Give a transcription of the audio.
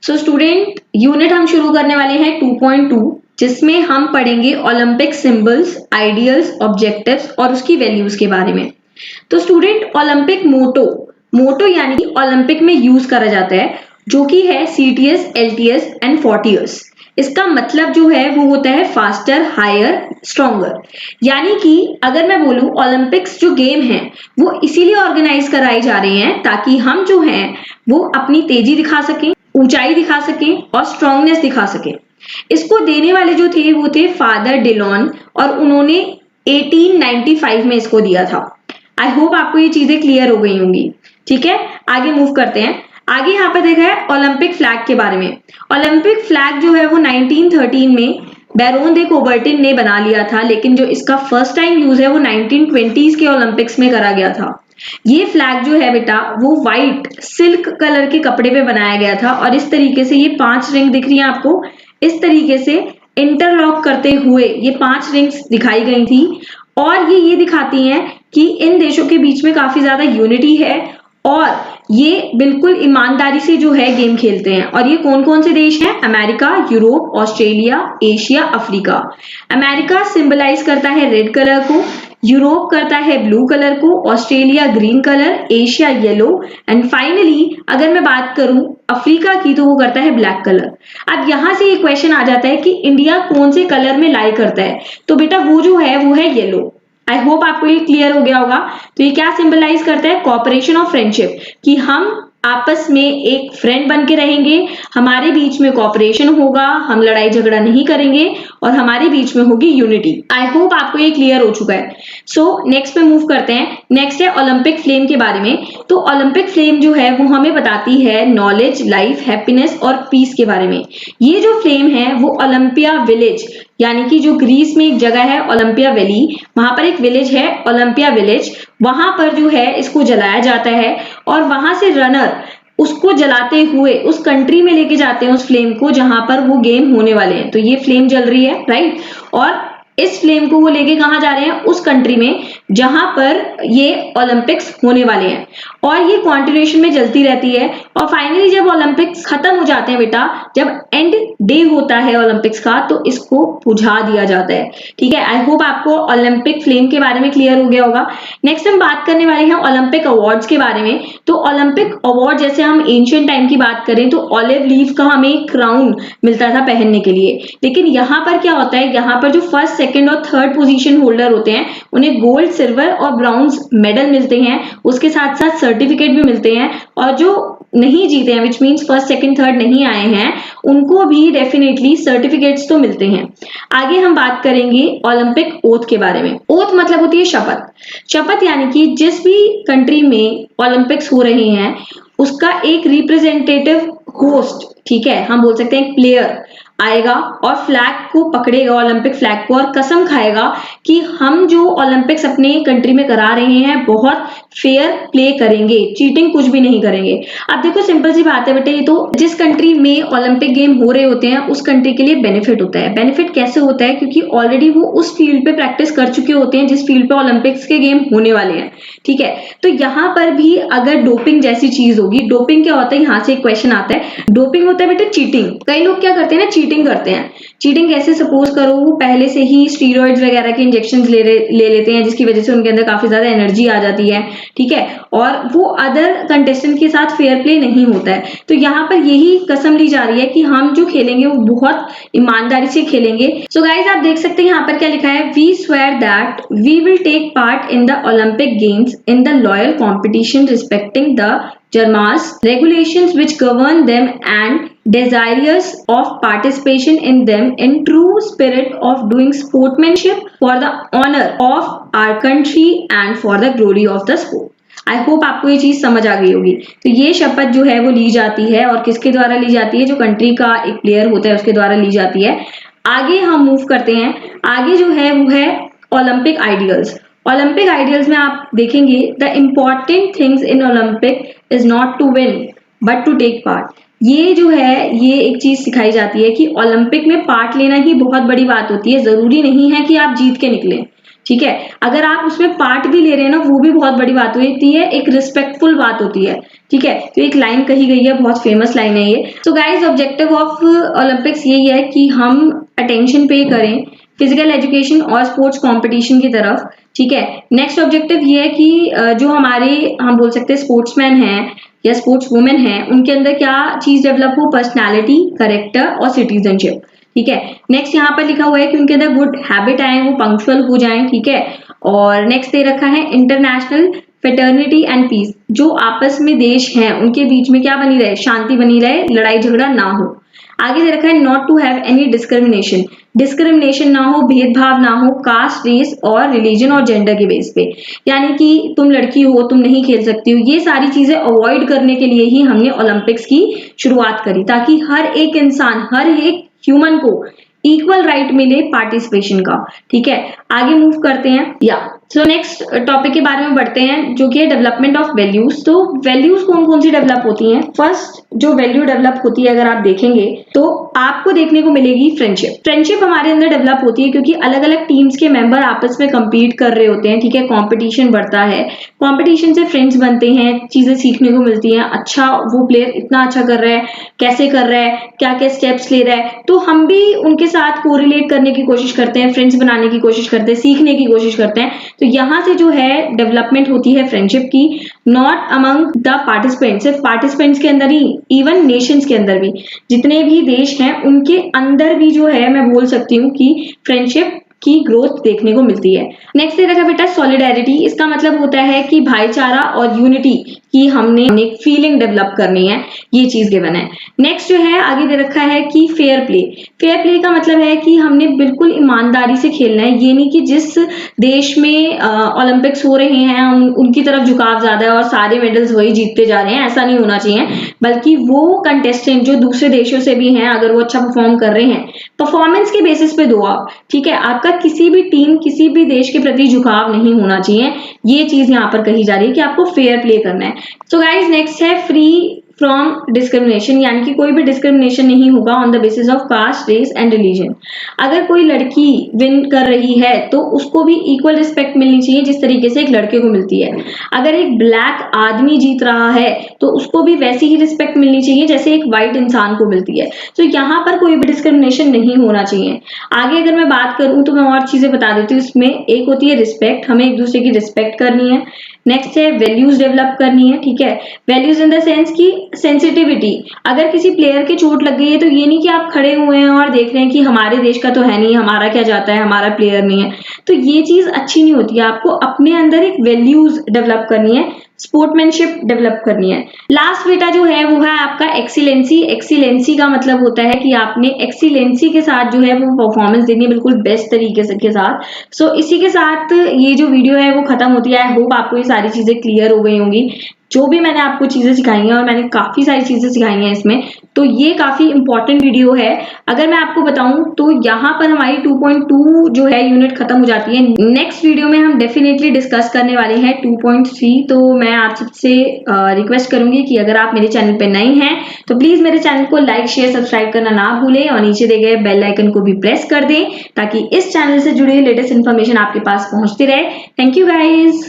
So student, unit हम शुरू करने वाले हैं 2.2, जिसमें हम पढ़ेंगे ओलंपिक सिंबल्स, आइडियल्स, ऑब्जेक्टिव्स और उसकी वैल्यूज के बारे में। तो स्टूडेंट, ओलंपिक मोटो, मोटो यानी कि ओलंपिक में यूज करा जाता है, जो कि है CTS, LTS एंड 40 इसका मतलब जो है वो होता है फास्टर, हायर, स्ट्रॉन्गर। यानी कि अगर मैं बोलूं ओलंपिक्स जो गेम है वो इसीलिए ऑर्गेनाइज कराई जा रही हैं ताकि हम जो हैं वो अपनी तेजी दिखा सकें, ऊंचाई दिखा सकें और स्ट्रांगनेस दिखा सकें। इसको देने वाले जो थे वो थे फादर डिलॉन, और उन्होंने 1895 में इसको दिया था। आई होप आपको ये चीजें क्लियर हो गई होंगी। ठीक है, आगे मूव करते हैं। आगे यहाँ पर देखा है ओलंपिक फ्लैग के बारे में। ओलंपिक फ्लैग जो है वो 1913 में बैरोन दे कोबर्टिन ने बना लिया था, लेकिन जो इसका फर्स्ट टाइम यूज है वो 1920s के ओलंपिक्स में करा गया था। ये फ्लैग जो है बेटा वो व्हाइट सिल्क कलर के कपड़े पे बनाया गया था, और इस तरीके से ये 5 रिंग दिख रही है आपको, इस तरीके से इंटरलॉक करते हुए ये 5 रिंग्स दिखाई गई थी, और ये दिखाती हैं कि इन देशों के बीच में काफी ज्यादा यूनिटी है और ये बिल्कुल ईमानदारी से जो है गेम खेलते हैं। और ये कौन कौन से देश हैं? America, Europe, Australia, Asia, Africa. America symbolize करता है रेड कलर को, यूरोप करता है ब्लू कलर को, Australia green colour, Asia yellow, and finally अगर मैं बात करूं अफ्रीका की तो वो करता है ब्लैक कलर। अब यहां से ये क्वेश्चन आ जाता है कि इंडिया कौन से कलर में लाई करता है, तो बेटा वो जो है वो है येलो। आई होप आपको ये क्लियर हो गया होगा। तो ये क्या सिंबलाइज करता है? कॉपरेशन और फ्रेंडशिप, कि हम आपस में एक फ्रेंड बन के रहेंगे, हमारे बीच में कॉपरेशन होगा, हम लड़ाई झगड़ा नहीं करेंगे और हमारे बीच में होगी यूनिटी। आई होप आपको ये क्लियर हो चुका है। सो नेक्स्ट पे मूव करते हैं। नेक्स्ट है ओलंपिक फ्लेम के बारे में। तो ओलंपिक फ्लेम जो है वो हमें बताती है नॉलेज, लाइफ, हैप्पीनेस और पीस के बारे में। ये जो फ्लेम है वो ओलंपिया विलेज, यानी कि जो ग्रीस में एक जगह है ओलंपिया वैली, वहां पर एक विलेज है ओलंपिया विलेज, वहां पर जो है इसको जलाया जाता है, और वहां से रनर उसको जलाते हुए उस कंट्री में लेके जाते हैं उस फ्लेम को जहां पर वो गेम होने वाले हैं। तो ये फ्लेम जल रही है, राइट, और इस फ्लेम को वो लेके कहां जा रहे हैं? उस कंट्री में जहां पर ये ओलंपिक्स होने वाले हैं, और ये कॉन्टिन्यूएशन में जलती रहती है। और फाइनली जब ओलंपिक्स खत्म हो जाते हैं बेटा, जब एंड डे होता है ओलंपिक्स का, तो इसको बुझा दिया जाता है। ठीक है, आई होप आपको ओलंपिक फ्लेम के बारे में क्लियर हो गया होगा। नेक्स्ट हम बात करने वाले हैं ओलंपिक अवार्ड्स के बारे में। तो ओलंपिक अवार्ड, जैसे हम एंशिएंट टाइम की बात करें तो ऑलिव लीफ का हमें क्राउन मिलता था पहनने के लिए, लेकिन यहाँ पर क्या होता है? यहाँ पर जो फर्स्ट, सेकंड और थर्ड पोजीशन होल्डर होते हैं उन्हें गोल्ड, सिल्वर और ब्रॉन्ज मेडल मिलते हैं, उसके साथ साथ सर्टिफिकेट भी मिलते हैं, और जो नहीं जीते हैं, which means first, second, third नहीं आए हैं, उनको भी डेफिनेटली सर्टिफिकेट्स तो मिलते हैं। आगे हम बात करेंगे ओलंपिक ओथ के बारे में। ओथ मतलब होती है शपथ। शपथ यानी कि जिस भी कंट्री में ओलंपिक्स हो रहे हैं उसका एक रिप्रेजेंटेटिव होस्ट, ठीक है, हम बोल सकते हैं एक प्लेयर आएगा और फ्लैग को पकड़ेगा, ओलंपिक फ्लैग को, और कसम खाएगा कि हम जो ओलंपिक्स अपने कंट्री में करा रहे हैं बहुत फेयर प्ले करेंगे, चीटिंग कुछ भी नहीं करेंगे। अब देखो सिंपल सी बात है बेटे, ये तो जिस कंट्री में ओलंपिक गेम हो रहे होते हैं उस कंट्री के लिए बेनिफिट होता है। बेनिफिट कैसे होता है? क्योंकि ऑलरेडी वो उस फील्ड पे प्रैक्टिस कर चुके होते हैं जिस फील्ड पे ओलंपिक्स के गेम होने वाले हैं। ठीक है, तो यहाँ पर भी अगर डोपिंग जैसी चीज होगी, डोपिंग क्या होता है, यहाँ से एक क्वेश्चन आता है। डोपिंग होता है बेटे चीटिंग। कई लोग क्या करते हैं ना, चीटिंग करते हैं। चीटिंग कैसे? सपोज करो वो पहले से ही स्टीरॉइड्स वगैरह के इंजेक्शन ले लेते हैं, जिसकी वजह से उनके अंदर काफी ज्यादा एनर्जी आ जाती है, ठीक है, और वो अदर कंटेस्टेंट के साथ फेयर प्ले नहीं होता है। तो यहाँ पर यही कसम ली जा रही है कि हम जो खेलेंगे वो बहुत ईमानदारी से खेलेंगे। सो गाइज आप देख सकते हैं यहाँ पर क्या लिखा है, we swear that we will take part in the Olympic games in the loyal competition respecting the Jarmas, regulations which govern them and desirous of participation in them in true spirit of doing sportsmanship for the honor of our country and for the glory of the sport. I hope आपको ये चीज समझ आ गई होगी। तो ये शपथ जो है वो ली जाती है, और किसके द्वारा ली जाती है? जो कंट्री का एक प्लेयर होता है उसके द्वारा ली जाती है। आगे हम मूव करते हैं। आगे जो है वो है ओलंपिक आइडियल्स। ओलंपिक आइडियल्स में आप देखेंगे the important things in Olympic is not to win but to take part. ये जो है ये एक चीज सिखाई जाती है कि ओलंपिक में पार्ट लेना ही बहुत बड़ी बात होती है, जरूरी नहीं है कि आप जीत के निकलें। ठीक है। अगर आप उसमें पार्ट भी ले रहे हैं ना, वो भी बहुत बड़ी बात होती है, एक रिस्पेक्टफुल बात होती है, ठीक है। तो एक लाइन कही गई है, बहुत फेमस लाइन है ये। So guys, objective of Olympics यही है कि हम अटेंशन पे करें फिजिकल एजुकेशन और स्पोर्ट्स कंपटीशन की तरफ, ठीक है। नेक्स्ट ऑब्जेक्टिव ये है कि जो हमारे, हम बोल सकते हैं स्पोर्ट्समैन हैं या स्पोर्ट्स वुमेन हैं, उनके अंदर क्या चीज डेवलप हो, पर्सनालिटी, करेक्टर और सिटीजनशिप, ठीक है। नेक्स्ट यहाँ पर लिखा हुआ है कि उनके अंदर गुड हैबिट आए, वो पंक्चुअल हो जाएं, ठीक है। और नेक्स्ट दे रखा है इंटरनेशनल फेटर्निटी एंड पीस, जो आपस में देश हैं उनके बीच में क्या बनी रहे, शांति बनी रहे, लड़ाई झगड़ा ना हो। आगे दे रखा है not to have any discrimination, discrimination ना हो, भेदभाव ना हो, कास्ट, रेस और रिलीजन और जेंडर के बेस पे, यानी कि तुम लड़की हो तुम नहीं खेल सकती हो, ये सारी चीजें अवॉइड करने के लिए ही हमने ओलंपिक्स की शुरुआत करी, ताकि हर एक इंसान, हर एक ह्यूमन को इक्वल राइट मिले पार्टिसिपेशन का, ठीक है। आगे मूव करते हैं सो नेक्स्ट टॉपिक के बारे में बढ़ते हैं, जो कि है डेवलपमेंट ऑफ वैल्यूज। तो वैल्यूज कौन कौन सी डेवलप होती हैं? फर्स्ट जो वैल्यू डेवलप होती है, अगर आप देखेंगे तो आपको देखने को मिलेगी फ्रेंडशिप। फ्रेंडशिप हमारे अंदर डेवलप होती है क्योंकि अलग अलग टीम्स के मेंबर आपस में compete कर रहे होते हैं, ठीक है। कंपटीशन बढ़ता है, कंपटीशन से फ्रेंड्स बनते हैं, चीजें सीखने को मिलती हैं, अच्छा वो प्लेयर इतना अच्छा कर रहा है, कैसे कर रहा है, क्या क्या स्टेप्स ले रहा है, तो हम भी उनके साथ कोरिलेट करने की कोशिश करते हैं, फ्रेंड्स बनाने की कोशिश करते हैं, सीखने की कोशिश करते हैं। तो यहाँ से जो है डेवलपमेंट होती है फ्रेंडशिप की, नॉट अमंग द पार्टिसिपेंट्स, सिर्फ पार्टिसिपेंट्स के अंदर ही, इवन नेशंस के अंदर भी, जितने भी देश हैं उनके अंदर भी जो है, मैं बोल सकती हूँ कि फ्रेंडशिप की ग्रोथ देखने को मिलती है। नेक्स्ट दे रखा बेटा सॉलिडेरिटी, इसका मतलब होता है कि भाईचारा और यूनिटी की हमने एक फीलिंग डेवलप करनी है, ये चीज गिवन है। नेक्स्ट जो है आगे दे रखा है कि फेयर प्ले। फेयर प्ले का मतलब है कि हमने बिल्कुल ईमानदारी से खेलना है, ये नहीं कि जिस देश में ओलंपिक्स हो रहे हैं उनकी तरफ झुकाव ज्यादा है और सारे मेडल्स वही जीतते जा रहे हैं, ऐसा नहीं होना चाहिए। बल्कि वो कंटेस्टेंट जो दूसरे देशों से भी हैं, अगर वो अच्छा परफॉर्म कर रहे हैं, परफॉर्मेंस के बेसिस पे दो आप, ठीक है। आपका किसी भी टीम, किसी भी देश के प्रति झुकाव नहीं होना चाहिए, ये चीज यहाँ पर कही जा रही है कि आपको फेयर प्ले करना है। सो गाइज नेक्स्ट है फ्री फ्रॉम डिस्क्रिमिनेशन, यानी कि कोई भी डिस्क्रिमिनेशन नहीं होगा on the basis of caste, race and religion. अगर कोई लड़की विन कर रही है तो उसको भी इक्वल रिस्पेक्ट मिलनी चाहिए जिस तरीके से एक लड़के को मिलती है। अगर एक ब्लैक आदमी जीत रहा है तो उसको भी वैसी ही रिस्पेक्ट मिलनी चाहिए जैसे एक व्हाइट इंसान को मिलती है। तो यहाँ पर कोई भी डिस्क्रिमिनेशन नहीं होना चाहिए। आगे अगर मैं बात करूं तो मैं और चीजें बता देती हूँ। इसमें एक होती है रिस्पेक्ट, हमें एक दूसरे की रिस्पेक्ट करनी है। नेक्स्ट है वैल्यूज डेवलप करनी है, ठीक है। वैल्यूज इन द सेंस की सेंसिटिविटी, अगर किसी प्लेयर के चोट लग गई है तो ये नहीं कि आप खड़े हुए हैं और देख रहे हैं कि हमारे देश का तो है नहीं, हमारा क्या जाता है, हमारा प्लेयर नहीं है, तो ये चीज अच्छी नहीं होती है। आपको अपने अंदर एक वैल्यूज डेवलप करनी है, स्पोर्ट्समैनशिप डेवलप करनी है। लास्ट बेटा जो है वो है आपका एक्सीलेंसी। एक्सीलेंसी का मतलब होता है कि आपने एक्सीलेंसी के साथ जो है वो परफॉर्मेंस देनी है, बिल्कुल बेस्ट तरीके से के साथ। सो इसी के साथ ये जो वीडियो है वो खत्म होती है। आई होप आपको ये सारी चीजें क्लियर हो गई होंगी, जो भी मैंने आपको चीजें सिखाई हैं, और मैंने काफी सारी चीजें सिखाई हैं इसमें, तो ये काफी इंपॉर्टेंट वीडियो है। अगर मैं आपको बताऊं तो यहाँ पर हमारी 2.2 जो है यूनिट खत्म हो जाती है। नेक्स्ट वीडियो में हम डेफिनेटली डिस्कस करने वाले हैं 2.3। तो मैं आप सबसे रिक्वेस्ट करूंगी कि अगर आप मेरे चैनल पे नए हैं तो प्लीज मेरे चैनल को लाइक, शेयर, सब्सक्राइब करना ना भूलें और नीचे दिए गए बेल आइकन को भी प्रेस कर दें ताकि इस चैनल से जुड़ी लेटेस्ट इन्फॉर्मेशन आपके पास पहुंचती रहे। Thank you guys.